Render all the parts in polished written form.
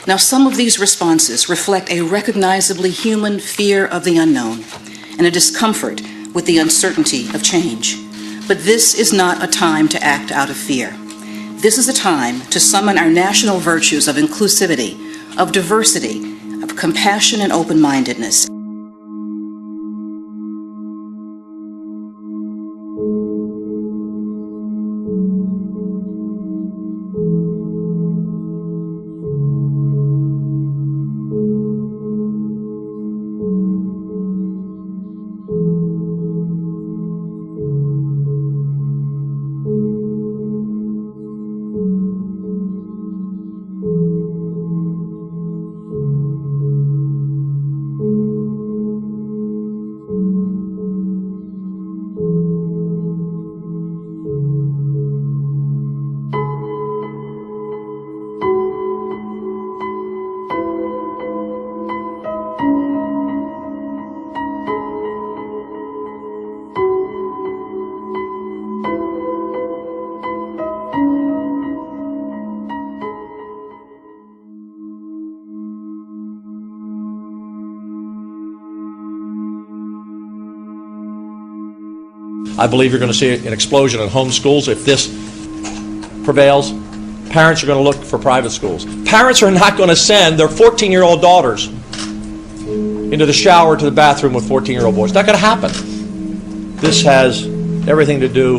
Now, some of these responses reflect a recognizably human fear of the unknown and a discomfort with the uncertainty of change. But this is not a time to act out of fear. This is a time to summon our national virtues of inclusivity, of diversity, of compassion and open-mindedness. I believe you're going to see an explosion in homeschools. If this prevails, parents are going to look for private schools. Parents are not going to send their 14-year-old daughters into the shower to the bathroom with 14-year-old boys. It's not going to happen. This has everything to do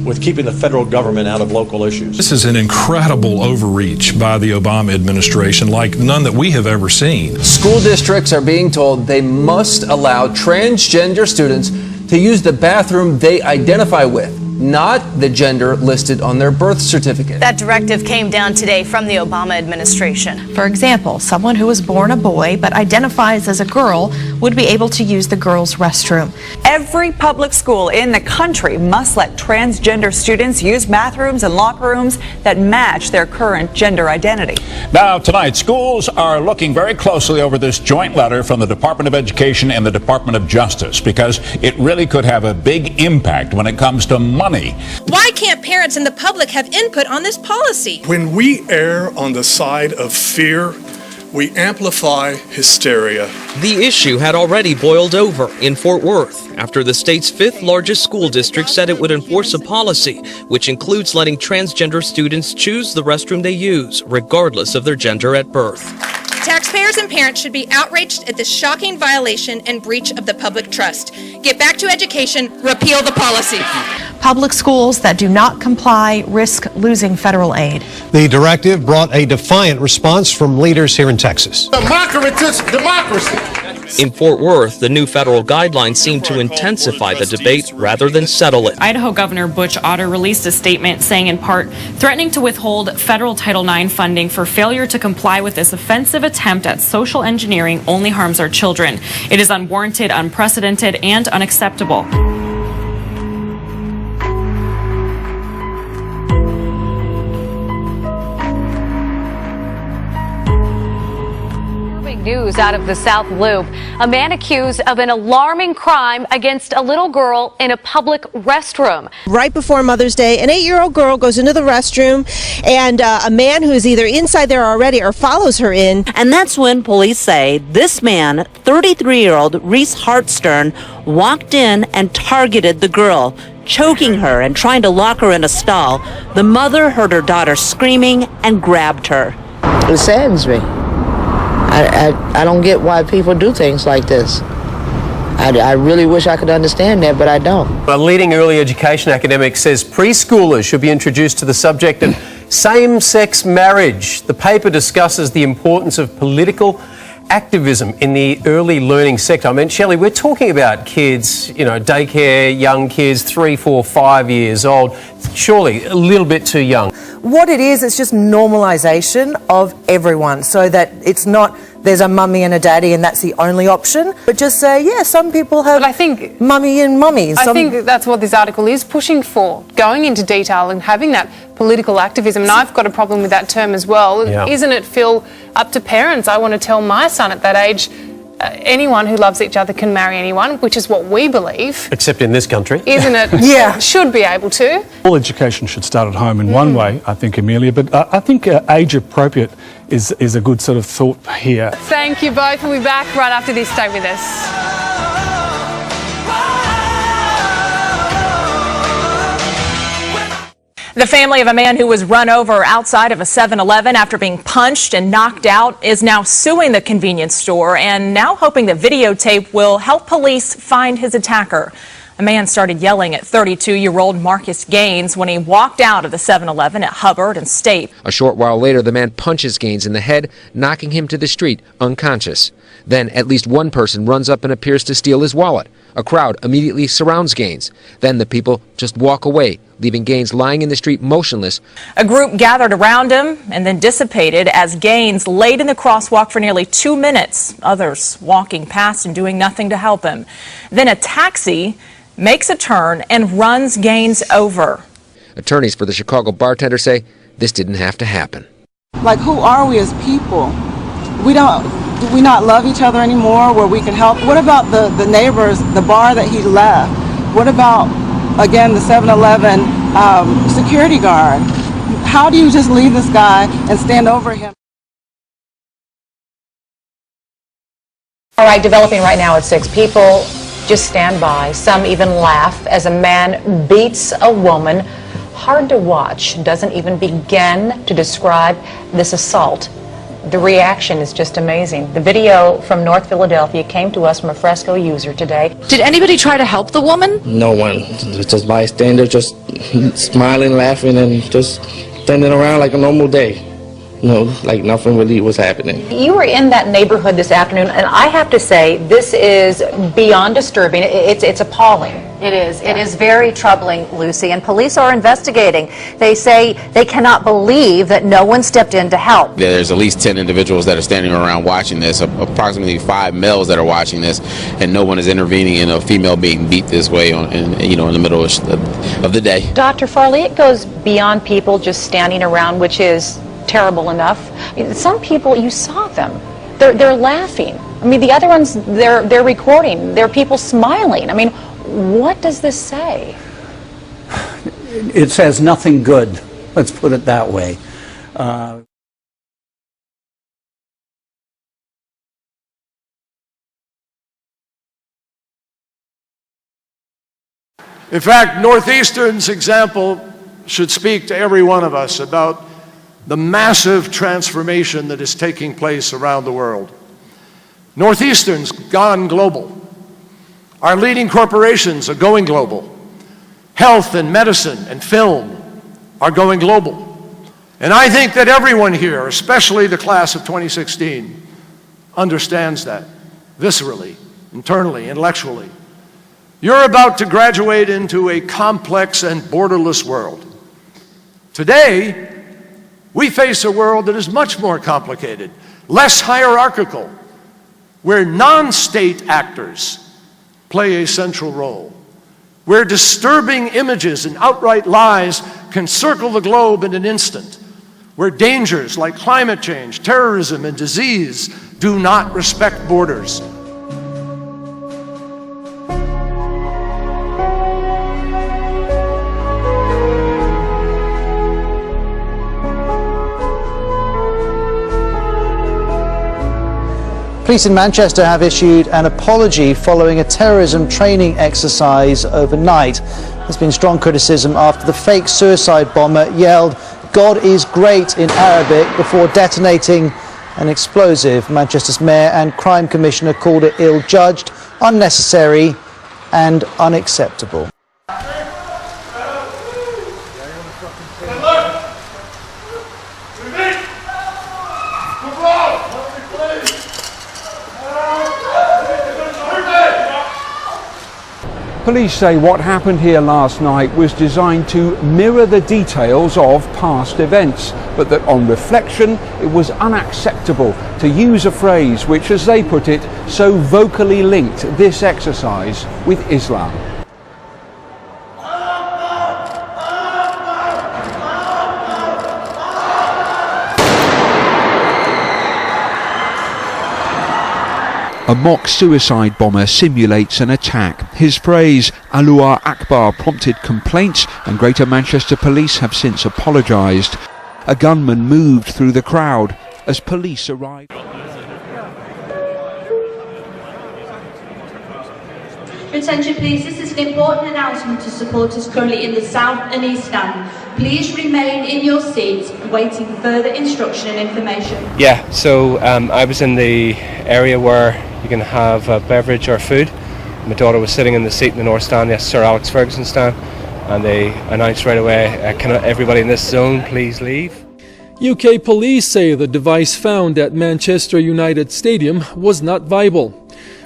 with keeping the federal government out of local issues. This is an incredible overreach by the Obama administration, like none that we have ever seen. School districts are being told they must allow transgender students to use the bathroom they identify with, not the gender listed on their birth certificate. That directive came down today from the Obama administration. For example, someone who was born a boy but identifies as a girl would be able to use the girls' restroom. Every public school in the country must let transgender students use bathrooms and locker rooms that match their current gender identity. Now, tonight, schools are looking very closely over this joint letter from the Department of Education and the Department of Justice because it really could have a big impact when it comes to money. Why can't parents and the public have input on this policy? When we err on the side of fear, we amplify hysteria. The issue had already boiled over in Fort Worth after the state's 5th largest school district said it would enforce a policy which includes letting transgender students choose the restroom they use, regardless of their gender at birth. Taxpayers and parents should be outraged at this shocking violation and breach of the public trust. Get back to education, repeal the policy. Public schools that do not comply risk losing federal aid. The directive brought a defiant response from leaders here in Texas. Democracy. In Fort Worth, the new federal guidelines seem to intensify the debate rather than settle it. Idaho Governor Butch Otter released a statement saying in part, threatening to withhold federal Title IX funding for failure to comply with this offensive attempt at social engineering only harms our children. It is unwarranted, unprecedented, and unacceptable. News out of the South Loop. A man accused of an alarming crime against a little girl in a public restroom. Right before Mother's Day, an 8-year-old girl goes into the restroom and a man who's either inside there already or follows her in. And that's when police say this man, 33-year-old Reese Hartstern, walked in and targeted the girl, choking her and trying to lock her in a stall. The mother heard her daughter screaming and grabbed her. It saddens me. I don't get why people do things like this. I really wish I could understand that, but I don't. A leading early education academic says preschoolers should be introduced to the subject of same-sex marriage. The paper discusses the importance of political activism in the early learning sector. I mean, Shelley, we're talking about kids, daycare, young kids, 3, 4, 5 years old. Surely a little bit too young. What it is, it's just normalisation of everyone so that it's not there's a mummy and a daddy and that's the only option, but just say, yeah, some people have mummy and mummies. I think that's what this article is pushing for, going into detail and having that political activism. And I've got a problem with that term as well. Yeah. Isn't it, Phil, up to parents? I want to tell my son at that age, anyone who loves each other can marry anyone, which is what we believe. Except in this country. Isn't it? Yeah. Should be able to. All education should start at home in one way, I think, Amelia, but I think age appropriate is a good sort of thought here. Thank you both. We'll be back right after this. Stay with us. The family of a man who was run over outside of a 7-Eleven after being punched and knocked out is now suing the convenience store and now hoping the videotape will help police find his attacker. A man started yelling at 32-year-old Marcus Gaines when he walked out of the 7-Eleven at Hubbard and State. A short while later, the man punches Gaines in the head, knocking him to the street, unconscious. Then at least one person runs up and appears to steal his wallet. A crowd immediately surrounds Gaines. Then the people just walk away, leaving Gaines lying in the street motionless. A group gathered around him and then dissipated as Gaines laid in the crosswalk for nearly 2 minutes, others walking past and doing nothing to help him. Then a taxi makes a turn and runs Gaines over. Attorneys for the Chicago bartender say this didn't have to happen. Like, who are we as people? Do we not love each other anymore where we can help? What about the neighbors, the bar that he left? What about, again, the 7-Eleven security guard? How do you just leave this guy and stand over him? All right, developing right now at 6. People just stand by. Some even laugh as a man beats a woman. Hard to watch. Doesn't even begin to describe this assault. The reaction is just amazing. The video from North Philadelphia came to us from a Fresco user today. Did anybody try to help the woman? No one. Just bystander, just smiling, laughing, and just standing around like a normal day. No, like nothing really was happening. You were in that neighborhood this afternoon, and I have to say, this is beyond disturbing. It's appalling. It is. It is very troubling, Lucy, and police are investigating. They say they cannot believe that no one stepped in to help. There's at least 10 individuals that are standing around watching this, approximately 5 males that are watching this, and no one is intervening in a female being beat this way in the middle of the day. Dr. Farley, it goes beyond people just standing around, which is terrible enough. Some people, you saw them. They're laughing. I mean, the other ones, they're recording. There are people smiling. I mean, what does this say? It says nothing good. Let's put it that way. In fact, Northeastern's example should speak to every one of us about the massive transformation that is taking place around the world. Northeastern's gone global. Our leading corporations are going global. Health and medicine and film are going global. And I think that everyone here, especially the class of 2016, understands that viscerally, internally, intellectually. You're about to graduate into a complex and borderless world. Today, we face a world that is much more complicated, less hierarchical, where non-state actors play a central role, where disturbing images and outright lies can circle the globe in an instant, where dangers like climate change, terrorism, and disease do not respect borders. Police in Manchester have issued an apology following a terrorism training exercise overnight. There's been strong criticism after the fake suicide bomber yelled, "God is great" in Arabic before detonating an explosive. Manchester's mayor and crime commissioner called it ill-judged, unnecessary and unacceptable. Police say what happened here last night was designed to mirror the details of past events, but that on reflection it was unacceptable to use a phrase which, as they put it, so vocally linked this exercise with Islam. A mock suicide bomber simulates an attack. His phrase, Allahu Akbar, prompted complaints, and Greater Manchester Police have since apologised. A gunman moved through the crowd as police arrived. Attention please, this is an important announcement to supporters currently in the South and East Stand. Please remain in your seats, waiting for further instruction and information. Yeah, so I was in the area where you can have a beverage or food. My daughter was sitting in the seat in the North Stand, yes, Sir Alex Ferguson stand, and they announced right away, can everybody in this zone please leave? UK police say the device found at Manchester United Stadium was not viable.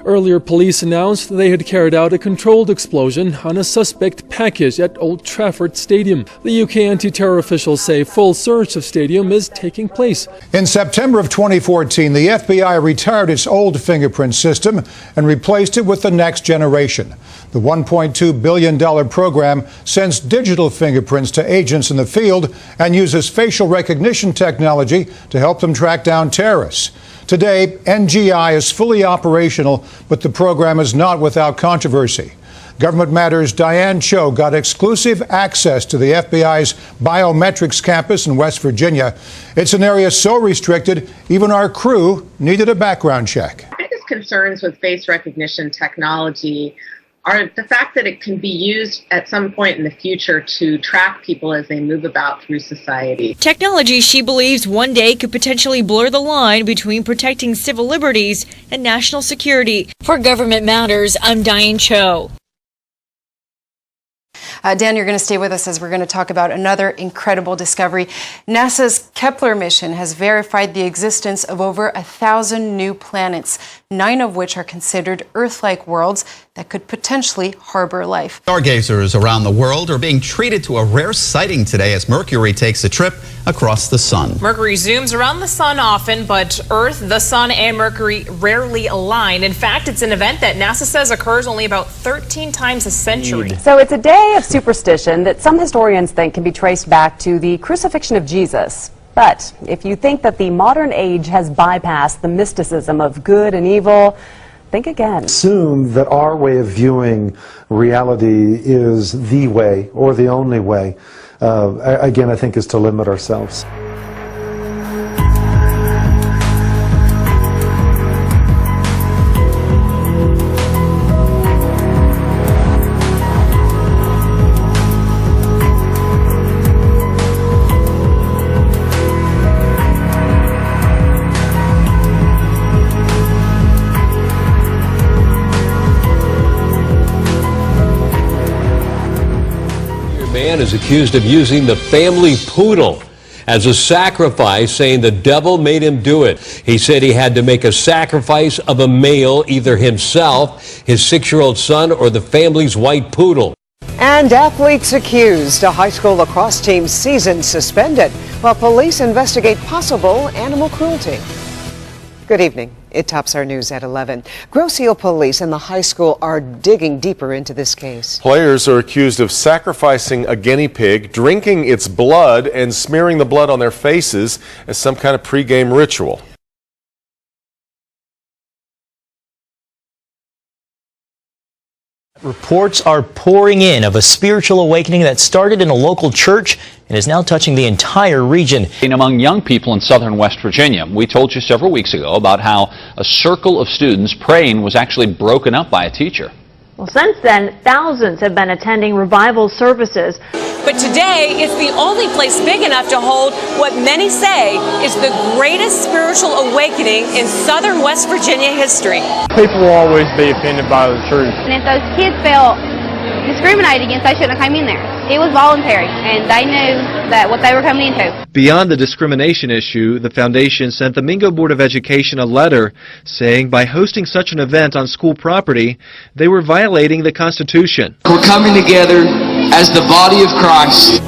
Earlier, police announced they had carried out a controlled explosion on a suspect package at Old Trafford Stadium. The UK anti-terror officials say full search of stadium is taking place. In September of 2014, the FBI retired its old fingerprint system and replaced it with the next generation. The $1.2 billion program sends digital fingerprints to agents in the field and uses facial recognition technology to help them track down terrorists. Today, NGI is fully operational, but the program is not without controversy. Government Matters' Diane Cho got exclusive access to the FBI's biometrics campus in West Virginia. It's an area so restricted, even our crew needed a background check. My biggest concerns with face recognition technology are the fact that it can be used at some point in the future to track people as they move about through society. Technology she believes one day could potentially blur the line between protecting civil liberties and national security. For Government Matters, I'm Diane Cho. Dan, you're going to stay with us as we're going to talk about another incredible discovery. NASA's Kepler mission has verified the existence of over 1,000 new planets, 9 of which are considered Earth-like worlds that could potentially harbor life. Stargazers around the world are being treated to a rare sighting today as Mercury takes a trip across the sun. Mercury zooms around the sun often, but Earth, the sun, and Mercury rarely align. In fact, it's an event that NASA says occurs only about 13 times a century. So it's a day of superstition that some historians think can be traced back to the crucifixion of Jesus. But if you think that the modern age has bypassed the mysticism of good and evil, think again. Assume that our way of viewing reality is the way or the only way, again, I think is to limit ourselves. Man is accused of using the family poodle as a sacrifice, saying the devil made him do it. He said he had to make a sacrifice of a male, either himself, his 6-year-old son, or the family's white poodle. And athletes accused. A high school lacrosse team's season suspended while police investigate possible animal cruelty. Good evening. It tops our news at 11. Grosse Ile Police and the high school are digging deeper into this case. Players are accused of sacrificing a guinea pig, drinking its blood, and smearing the blood on their faces as some kind of pre-game ritual. Reports are pouring in of a spiritual awakening that started in a local church and is now touching the entire region. Among young people in southern West Virginia, we told you several weeks ago about how a circle of students praying was actually broken up by a teacher. Well, since then, thousands have been attending revival services. But today, it's the only place big enough to hold what many say is the greatest spiritual awakening in southern West Virginia history. People will always be offended by the truth. And if those kids felt discriminated against, they shouldn't have come in there. It was voluntary, and they knew that what they were coming into. Beyond the discrimination issue, the foundation sent the Mingo Board of Education a letter saying by hosting such an event on school property, they were violating the Constitution. We're coming together as the body of Christ.